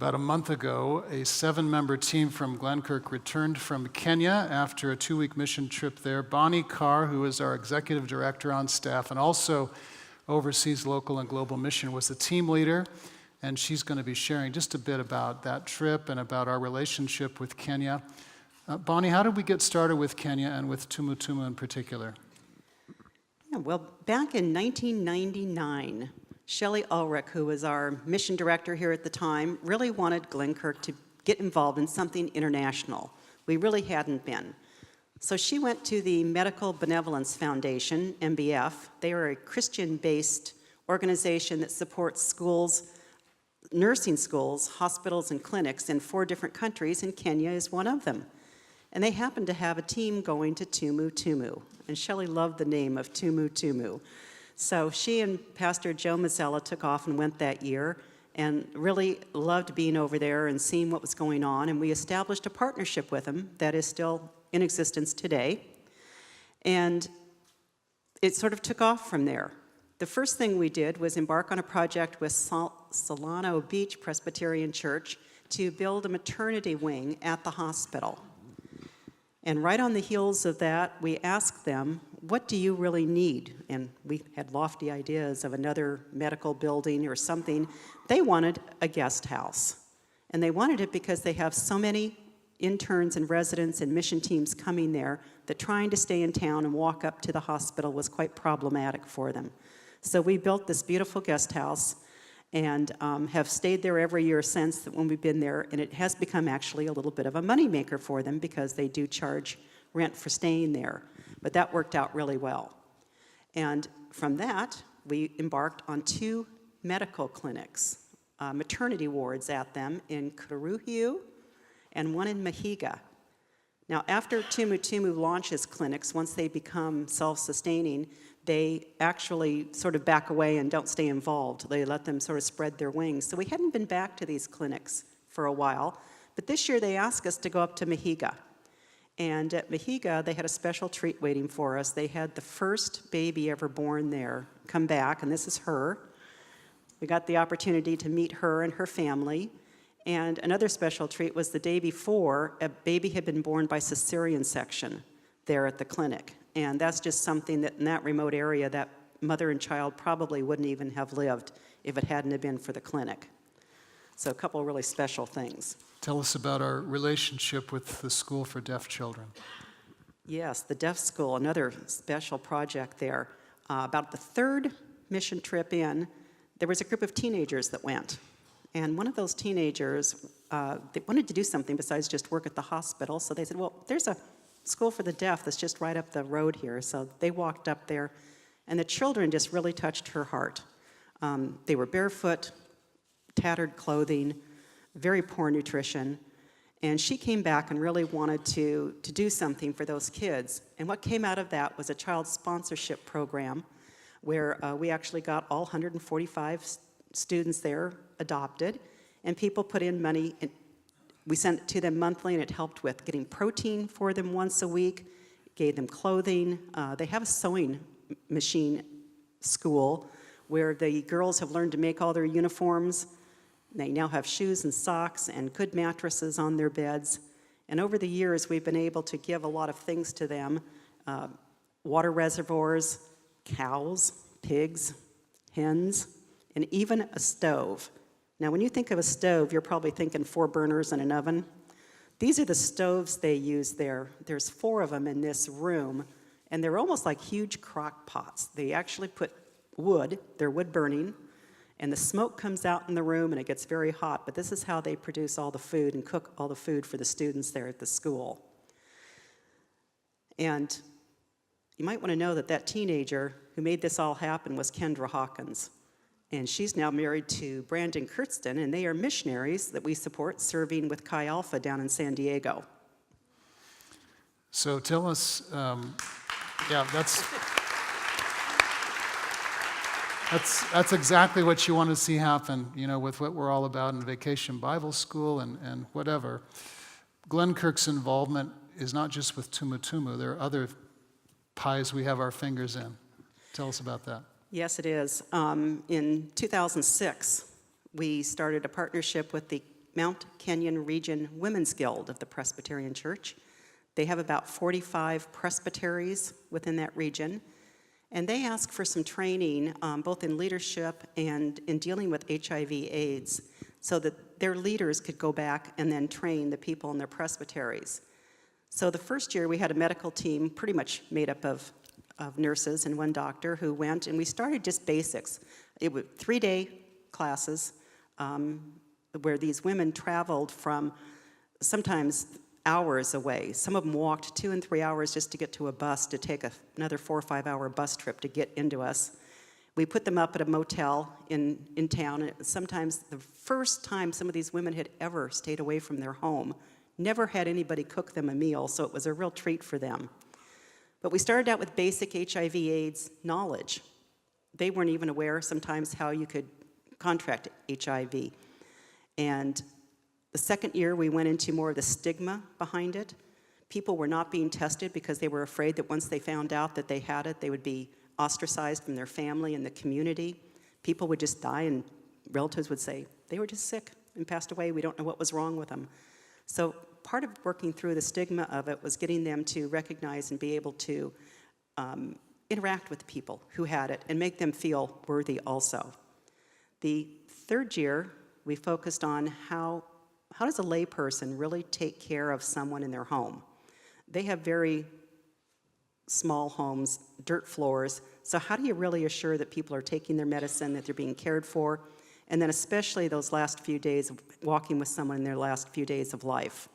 About a month ago, a 7-member team from Glenkirk returned from Kenya after a 2-week mission trip there. Bonnie Carr, who is our executive director on staff and also oversees local and global mission, was the team leader, and she's going to be sharing just a bit about that trip and about our relationship with Kenya. Bonnie, how did we get started with Kenya and with Tumu Tumu in particular? Yeah, well, back in 1999, Shelley Ulrich, who was our mission director here at the time, really wanted Glenkirk to get involved in something international. We really hadn't been. So she went to the Medical Benevolence Foundation, MBF. They are a Christian-based organization that supports schools, nursing schools, hospitals, and clinics in 4 different countries, and Kenya is one of them. And they happened to have a team going to Tumu Tumu, and Shelley loved the name of Tumu Tumu. So she and Pastor Joe Mazzella took off and went that year and really loved being over there and seeing what was going on, and we established a partnership with them that is still in existence today. And it sort of took off from there. The first thing we did was embark on a project with Solano Beach Presbyterian Church to build a maternity wing at the hospital. And right on the heels of that, we asked them, what do you really need? And we had lofty ideas of another medical building or something. They wanted a guest house. And they wanted it because they have so many interns and residents and mission teams coming there that trying to stay in town and walk up to the hospital was quite problematic for them. So we built this beautiful guest house and have stayed there every year since when we've been there, and it has become actually a little bit of a moneymaker for them because they do charge rent for staying there. But that worked out really well. And from that, we embarked on 2 medical clinics, maternity wards at them in Kuruhiu and one in Mahiga. Now, after Tumu Tumu launches clinics, once they become self-sustaining, they actually sort of back away and don't stay involved. They let them sort of spread their wings. So we hadn't been back to these clinics for a while, but this year they asked us to go up to Mahiga. And at Mahiga, they had a special treat waiting for us. They had the first baby ever born there come back, and this is her. We got the opportunity to meet her and her family. And another special treat was the day before, a baby had been born by cesarean section there at the clinic. And that's just something that in that remote area, that mother and child probably wouldn't even have lived if it hadn't have been for the clinic. So a couple of really special things. Tell us about our relationship with the School for Deaf Children. Yes, the Deaf School, another special project there. About the 3rd mission trip in, there was a group of teenagers that went. And one of those teenagers, they wanted to do something besides just work at the hospital, so they said, well, there's a school for the deaf that's just right up the road here. So they walked up there, and the children just really touched her heart. They were barefoot, tattered clothing, very poor nutrition, and she came back and really wanted to do something for those kids. And what came out of that was a child sponsorship program where we actually got all 145 students there adopted, and people put in money. We sent it to them monthly, and it helped with getting protein for them once a week, gave them clothing. They have a sewing machine school where the girls have learned to make all their uniforms. They now have shoes and socks and good mattresses on their beds. And over the years, we've been able to give a lot of things to them, water reservoirs, cows, pigs, hens, and even a stove. Now, when you think of a stove, you're probably thinking 4 burners and an oven. These are the stoves they use there. There's 4 of them in this room, and they're almost like huge crock pots. They actually put wood, they're wood burning, and the smoke comes out in the room and it gets very hot, but this is how they produce all the food and cook all the food for the students there at the school. And you might want to know that that teenager who made this all happen was Kendra Hawkins. And she's now married to Brandon Kurtzton, and they are missionaries that we support serving with Chi Alpha down in San Diego. So tell us, yeah, that's exactly what you want to see happen, you know, with what we're all about in Vacation Bible School and whatever. Glenkirk's involvement is not just with Tumu Tumu. There are other pies we have our fingers in. Tell us about that. Yes, it is. In 2006, we started a partnership with the Mount Kenyon Region Women's Guild of the Presbyterian Church. They have about 45 presbyteries within that region, and they ask for some training both in leadership and in dealing with HIV/AIDS so that their leaders could go back and then train the people in their presbyteries. So the first year we had a medical team pretty much made up of nurses and one doctor who went, and we started just basics. It was 3-day classes where these women traveled from sometimes hours away. Some of them walked 2 and 3 hours just to get to a bus to take another 4 or 5 hour bus trip to get into us. We put them up at a motel in town. And sometimes the first time some of these women had ever stayed away from their home, never had anybody cook them a meal, so it was a real treat for them. But we started out with basic HIV/AIDS knowledge. They weren't even aware sometimes how you could contract HIV. And the second year, we went into more of the stigma behind it. People were not being tested because they were afraid that once they found out that they had it, they would be ostracized from their family and the community. People would just die, and relatives would say, they were just sick and passed away. We don't know what was wrong with them. So part of working through the stigma of it was getting them to recognize and be able to interact with people who had it and make them feel worthy also. The third year, we focused on how does a layperson really take care of someone in their home? They have very small homes, dirt floors, so how do you really assure that people are taking their medicine, that they're being cared for, and then especially those last few days of walking with someone in their last few days of life.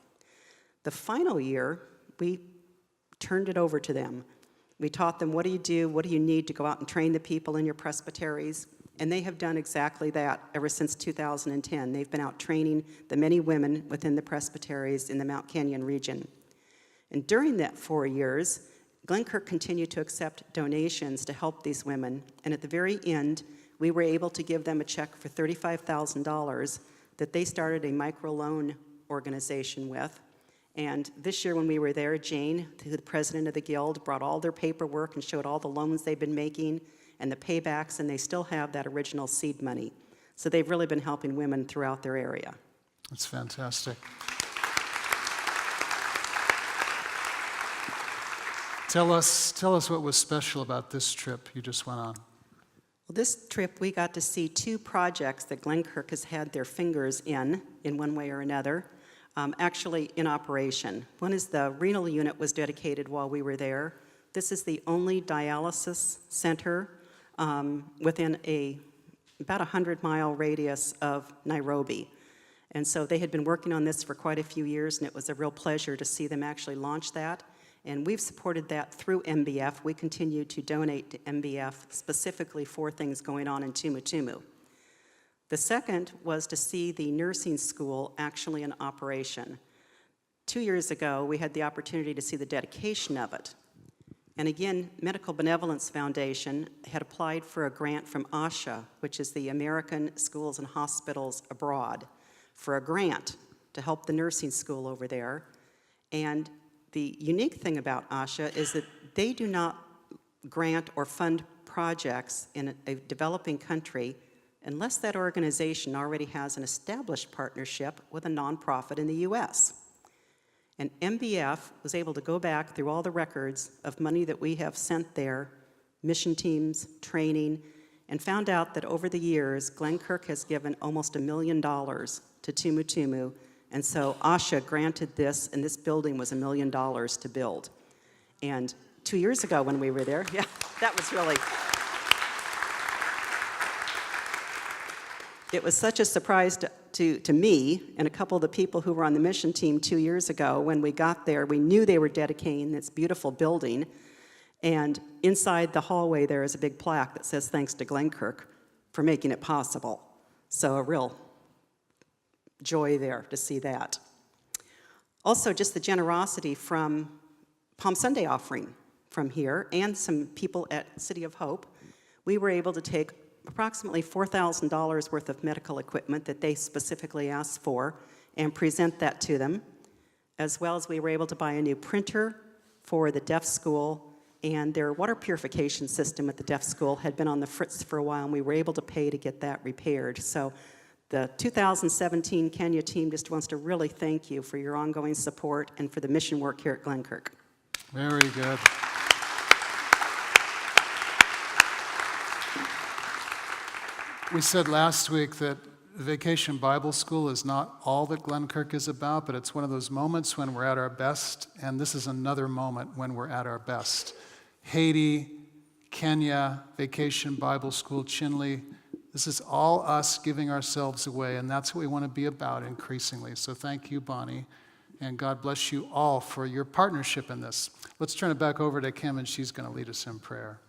The final year, we turned it over to them. We taught them, what do you need to go out and train the people in your presbyteries? And they have done exactly that ever since 2010. They've been out training the many women within the presbyteries in the Mount Kenyon region. And during that 4 years, Glenkirk continued to accept donations to help these women. And at the very end, we were able to give them a check for $35,000 that they started a microloan organization with. And this year when we were there, Jane, the president of the guild, brought all their paperwork and showed all the loans they've been making and the paybacks, and they still have that original seed money. So they've really been helping women throughout their area. That's fantastic. Tell us what was special about this trip you just went on. Well, this trip, we got to see 2 projects that Glenkirk has had their fingers in one way or another, actually in operation. One is the renal unit was dedicated while we were there. This is the only dialysis center within about a 100-mile radius of Nairobi. And so they had been working on this for quite a few years, and it was a real pleasure to see them actually launch that. And we've supported that through MBF. We continue to donate to MBF specifically for things going on in Tumu Tumu. The second was to see the nursing school actually in operation. 2 years ago, we had the opportunity to see the dedication of it. And again, Medical Benevolence Foundation had applied for a grant from ASHA, which is the American Schools and Hospitals Abroad, for a grant to help the nursing school over there. And the unique thing about ASHA is that they do not grant or fund projects in a developing country unless that organization already has an established partnership with a nonprofit in the US. And MBF was able to go back through all the records of money that we have sent there, mission teams, training, and found out that over the years, Glenkirk has given almost $1 million to Tumu Tumu, and so ASHA granted this, and this building was $1 million to build. And 2 years ago when we were there, yeah, that was really... It was such a surprise to me and a couple of the people who were on the mission team 2 years ago. When we got there, we knew they were dedicating this beautiful building, and inside the hallway there is a big plaque that says, thanks to Glenkirk for making it possible. So a real joy there to see that. Also, just the generosity from Palm Sunday offering from here and some people at City of Hope. We were able to take approximately $4,000 worth of medical equipment that they specifically asked for and present that to them, as well as we were able to buy a new printer for the deaf school, and their water purification system at the deaf school had been on the fritz for a while, and we were able to pay to get that repaired. So The 2017 Kenya team just wants to really thank you for your ongoing support and for the mission work here at Glenkirk. Very good. We said last week that Vacation Bible School is not all that Glenkirk is about, but it's one of those moments when we're at our best, and this is another moment when we're at our best. Haiti, Kenya, Vacation Bible School, Chinle, this is all us giving ourselves away, and that's what we want to be about increasingly. So thank you, Bonnie, and God bless you all for your partnership in this. Let's turn it back over to Kim, and she's going to lead us in prayer.